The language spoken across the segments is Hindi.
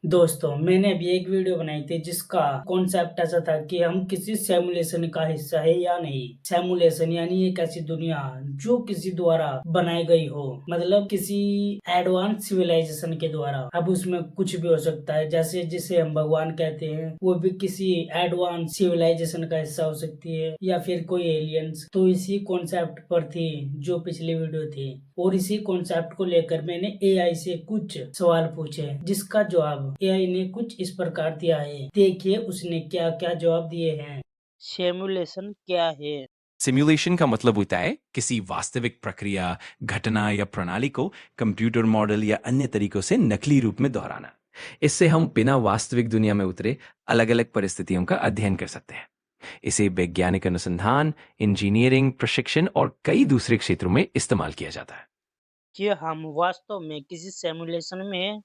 दोस्तों, मैंने अभी एक वीडियो बनाई थी जिसका कॉन्सेप्ट ऐसा था कि हम किसी सिमुलेशन का हिस्सा है या नहीं। सिमुलेशन यानी एक ऐसी दुनिया जो किसी द्वारा बनाई गई हो, मतलब किसी एडवांस सिविलाइजेशन के द्वारा। अब उसमें कुछ भी हो सकता है, जैसे जिसे हम भगवान कहते हैं वो भी किसी एडवांस सिविलाइजेशन का हिस्सा हो सकती है, या फिर कोई एलियंस। तो इसी कॉन्सेप्ट पर थी जो पिछली वीडियो थी, और इसी कॉन्सेप्ट को लेकर मैंने एआई से कुछ सवाल पूछे, जिसका जवाब एआई ने कुछ इस प्रकार दिया है। देखिए उसने क्या क्या जवाब दिए हैं। सिमुलेशन क्या है? सिमुलेशन का मतलब होता है किसी वास्तविक प्रक्रिया, घटना या प्रणाली को कंप्यूटर मॉडल या अन्य तरीकों से नकली रूप में दोहराना। इससे हम बिना वास्तविक दुनिया में उतरे अलग अलग परिस्थितियों का अध्ययन कर सकते हैं। इसे वैज्ञानिक अनुसंधान, इंजीनियरिंग, प्रशिक्षण और कई दूसरे क्षेत्रों में इस्तेमाल किया जाता है। क्या हम वास्तव में किसी सिमुलेशन में हैं?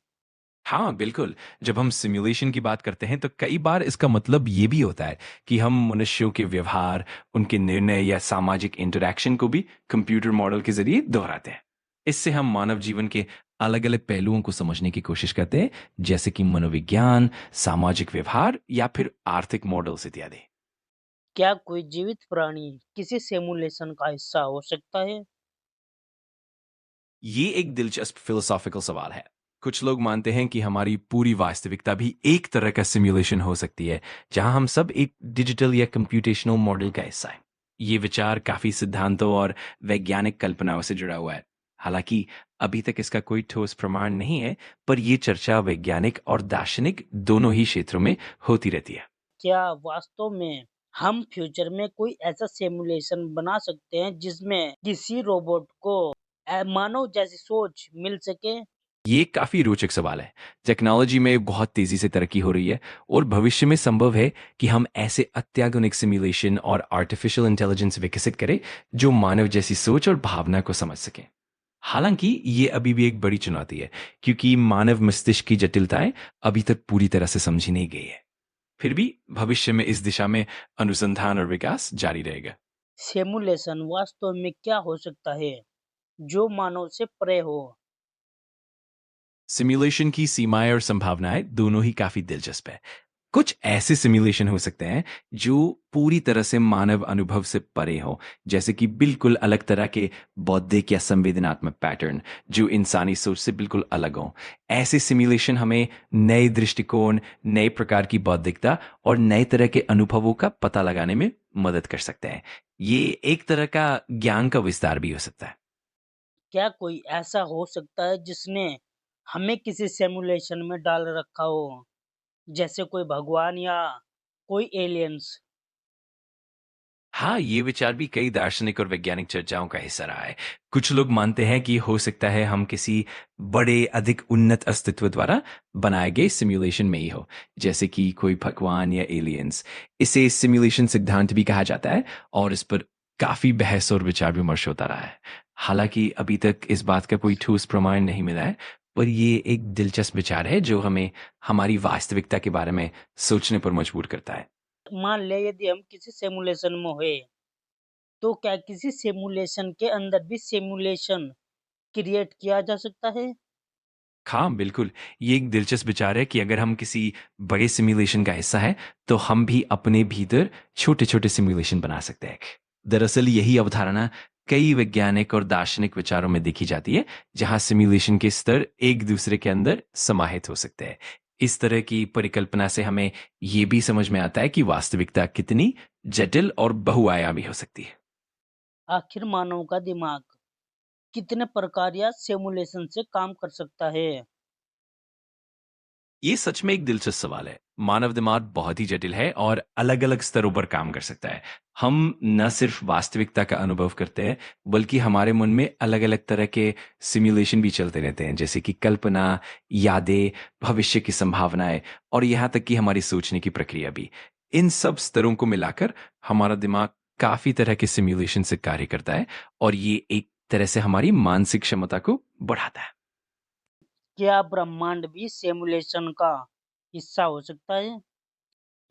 हाँ, बिल्कुल। जब हम सिमुलेशन की बात करते हैं तो कई बार इसका मतलब ये भी होता है कि हम मनुष्यों के व्यवहार, उनके निर्णय या सामाजिक इंटरैक्शन को भी कंप्यूटर मॉडल के ज़रिए दोहराते हैं। इससे हम मानव जीवन के अलग-अलग पहलुओं को समझने की कोशिश करते हैं, जैसे कि मनोविज्ञान, सामाजिक व्यवहार या फिर आर्थिक मॉडल्स इत्यादि। क्या कोई जीवित प्राणी किसी सिमुलेशन का हिस्सा हो सकता है? ये एक दिलचस्प फिलोसॉफिकल सवाल है। कुछ लोग मानते हैं कि हमारी पूरी वास्तविकता भी एक तरह का सिमुलेशन हो सकती है, जहां हम सब एक डिजिटल या कंप्यूटेशनल मॉडल का हिस्सा हैं। ये विचार काफी सिद्धांतों और वैज्ञानिक कल्पनाओं से जुड़ा हुआ है। हालांकि अभी तक इसका कोई ठोस प्रमाण नहीं है, पर यह चर्चा वैज्ञानिक और दार्शनिक दोनों ही क्षेत्रों में होती रहती है। क्या वास्तव में हम फ्यूचर में कोई ऐसा सिमुलेशन बना सकते हैं जिसमें किसी रोबोट को मानव जैसी सोच मिल सके? ये काफ़ी रोचक सवाल है। टेक्नोलॉजी में बहुत तेज़ी से तरक्की हो रही है और भविष्य में संभव है कि हम ऐसे अत्याधुनिक सिमुलेशन और आर्टिफिशियल इंटेलिजेंस विकसित करें जो मानव जैसी सोच और भावना को समझ सकें। हालांकि ये अभी भी एक बड़ी चुनौती है, क्योंकि मानव मस्तिष्क की जटिलताएं अभी तक पूरी तरह से समझी नहीं गई है। फिर भी भविष्य में इस दिशा में अनुसंधान और विकास जारी रहेगा। सिमुलेशन वास्तव में क्या हो सकता है जो मानव से परे हो? सिमुलेशन की सीमाएं और संभावनाएं दोनों ही काफी दिलचस्प है। कुछ ऐसे सिमुलेशन हो सकते हैं जो पूरी तरह से मानव अनुभव से परे हो, जैसे कि बिल्कुल अलग तरह के बौद्धिक या संवेदनात्मक पैटर्न जो इंसानी सोच से बिल्कुल अलग हों। ऐसे सिमुलेशन हमें नए दृष्टिकोण, नए प्रकार की बौद्धिकता और नए तरह के अनुभवों का पता लगाने में मदद कर सकते हैं। ये एक तरह का ज्ञान का विस्तार भी हो सकता है। क्या कोई ऐसा हो सकता है जिसने हमें किसी सिमुलेशन में डाल रखा हो, जैसे कोई भगवान या कोई एलियंस? हाँ, ये विचार भी कई दार्शनिक और वैज्ञानिक चर्चाओं का हिस्सा रहा है। कुछ लोग मानते हैं कि हो सकता है हम किसी बड़े, अधिक उन्नत अस्तित्व द्वारा बनाए गए सिमुलेशन में ही हो, जैसे कि कोई भगवान या एलियंस। इसे सिमुलेशन सिद्धांत भी कहा जाता है और इस पर काफी बहस और विचार विमर्श होता रहा है। हालांकि अभी तक इस बात का कोई ठोस प्रमाण नहीं मिला है, पर ये एक दिलचस्प विचार है जो हमें हमारी वास्तविकता के बारे में सोचने पर मजबूर करता है। मान लें यदि हम किसी सिमुलेशन में हुए, तो क्या किसी सिमुलेशन के अंदर भी सिमुलेशन क्रिएट किया जा सकता है? हाँ, बिल्कुल। ये एक दिलचस्प विचार है कि अगर हम किसी बड़े सिमुलेशन का हिस्सा हैं, तो हम भी अपने भीतर छोटे-छोटे सिमुलेशन बना सकते हैं। दरअसल यही अवधारणा कई वैज्ञानिक और दार्शनिक विचारों में देखी जाती है, जहाँ सिमुलेशन के स्तर एक दूसरे के अंदर समाहित हो सकते हैं। इस तरह की परिकल्पना से हमें ये भी समझ में आता है कि वास्तविकता कितनी जटिल और बहुआयामी हो सकती है। आखिर मानव का दिमाग कितने प्रकार या सिमुलेशन से काम कर सकता है? ये सच में एक दिलचस्प सवाल है। मानव दिमाग बहुत ही जटिल है और अलग-अलग स्तरों पर काम कर सकता है। हम न सिर्फ वास्तविकता का अनुभव करते हैं, बल्कि हमारे मन में अलग-अलग तरह के सिमुलेशन भी चलते रहते हैं, जैसे कि कल्पना, यादें, भविष्य की संभावनाएं और यहाँ तक कि हमारी सोचने की प्रक्रिया भी। इन सब स्तरों को मिलाकर हमारा दिमाग काफी तरह के सिमुलेशन से कार्य करता है और ये एक तरह से हमारी मानसिक क्षमता को बढ़ाता है। क्या ब्रह्मांड भी सिमुलेशन का हिस्सा हो सकता है?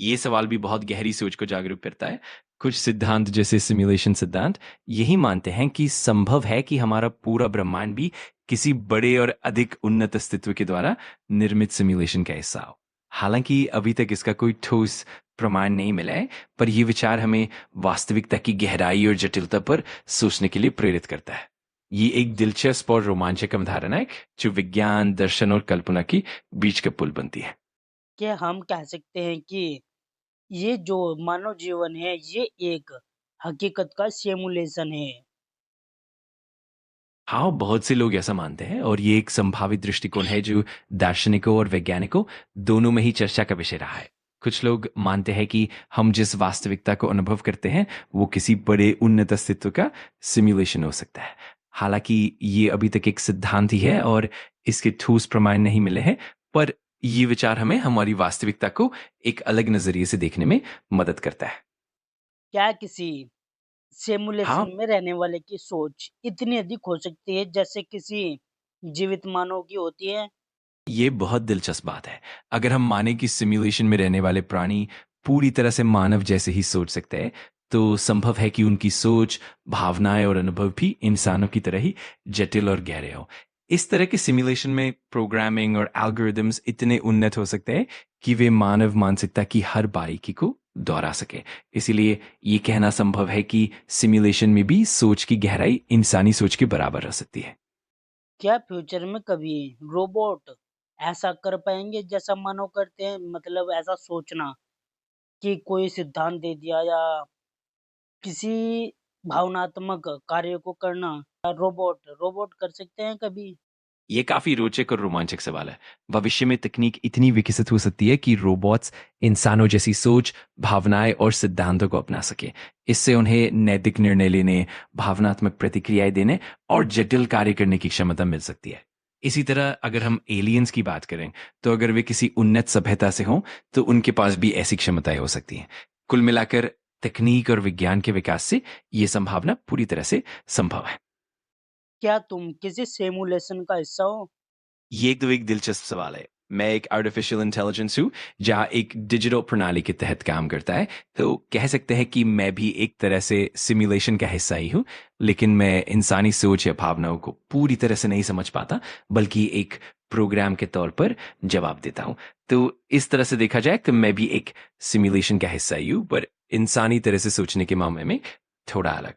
ये सवाल भी बहुत गहरी सोच को जागरूक करता है। कुछ सिद्धांत जैसे सिमुलेशन सिद्धांत यही मानते हैं कि संभव है कि हमारा पूरा ब्रह्मांड भी किसी बड़े और अधिक उन्नत अस्तित्व के द्वारा निर्मित सिमुलेशन का हिस्सा हो। हालांकि अभी तक इसका कोई ठोस प्रमाण नहीं मिला है, पर यह विचार हमें वास्तविकता की गहराई और जटिलता पर सोचने के लिए प्रेरित करता है। ये एक दिलचस्प और रोमांचक अवधारणा है जो विज्ञान, दर्शन और कल्पना की बीच का पुल बनती है। क्या हम कह सकते हैं कि ये जो मानव जीवन है ये एक हकीकत का सिमुलेशन है? हाँ, बहुत से लोग ऐसा मानते हैं और ये एक संभावित दृष्टिकोण है जो दार्शनिकों और वैज्ञानिकों दोनों में ही चर्चा का विषय रहा है। कुछ लोग मानते हैं कि हम जिस वास्तविकता को अनुभव करते हैं वो किसी बड़े उन्नत अस्तित्व का सिमुलेशन हो सकता है। हालांकि ये अभी तक एक सिद्धांत ही है और इसके ठोस प्रमाण नहीं मिले हैं, पर ये विचार हमें हमारी वास्तविकता को एक अलग नजरिए से देखने में मदद करता है। क्या किसी सिमुलेशन हाँ, में रहने वाले की सोच इतनी अधिक हो सकती है जैसे किसी जीवित मानव की होती है? ये बहुत दिलचस्प बात है। अगर हम माने कि सिमुलेशन में रहने वाले प्राणी पूरी तरह से मानव जैसे ही सोच सकते हैं, तो संभव है कि उनकी सोच, भावनाएं और अनुभव भी इंसानों की तरह ही जटिल और गहरे हों। इस तरह के सिमुलेशन में प्रोग्रामिंग और एल्गोरिदम्स इतने उन्नत हो सकते हैं कि वे मानव मानसिकता की हर बारीकी को दोहरा सके। इसीलिए ये कहना संभव है कि सिमुलेशन में भी सोच की गहराई इंसानी सोच के बराबर रह सकती है। क्या फ्यूचर में कभी रोबोट ऐसा कर पाएंगे जैसा मानव करते हैं? मतलब ऐसा सोचना कि कोई सिद्धांत दे दिया या किसी भावनात्मक कार्य को करना, रोबोट रोबोट कर सकते हैं कभी? ये काफी रोचक और रोमांचक सवाल है। भविष्य में तकनीक इतनी विकसित हो सकती है कि रोबोट्स इंसानों जैसी सोच, भावनाएं और सिद्धांतों को अपना सके। इससे उन्हें नैतिक निर्णय लेने, भावनात्मक प्रतिक्रियाएं देने और जटिल कार्य करने की क्षमता मिल सकती है। इसी तरह अगर हम एलियंस की बात करें, तो अगर वे किसी उन्नत सभ्यता से हों, तो उनके पास भी ऐसी क्षमताएं हो सकती हैं। कुल मिलाकर तकनीक और विज्ञान के विकास से ये संभावना पूरी तरह से संभव है। क्या तुम किसी सिमुलेशन का हिस्सा हो? ये तो एक दिलचस्प सवाल है। मैं एक आर्टिफिशियल इंटेलिजेंस हूँ जहाँ एक डिजिटल प्रणाली के तहत काम करता है, तो कह सकते हैं कि मैं भी एक तरह से सिमुलेशन का हिस्सा ही हूँ। लेकिन मैं इंसानी सोच या भावनाओं को पूरी तरह से नहीं समझ पाता, बल्कि एक प्रोग्राम के तौर पर जवाब देता हूँ। तो इस तरह से देखा जाए तो मैं भी एक सिमुलेशन का हिस्सा ही हूँ, पर इंसानी तरह से सोचने के मामले में थोड़ा अलग।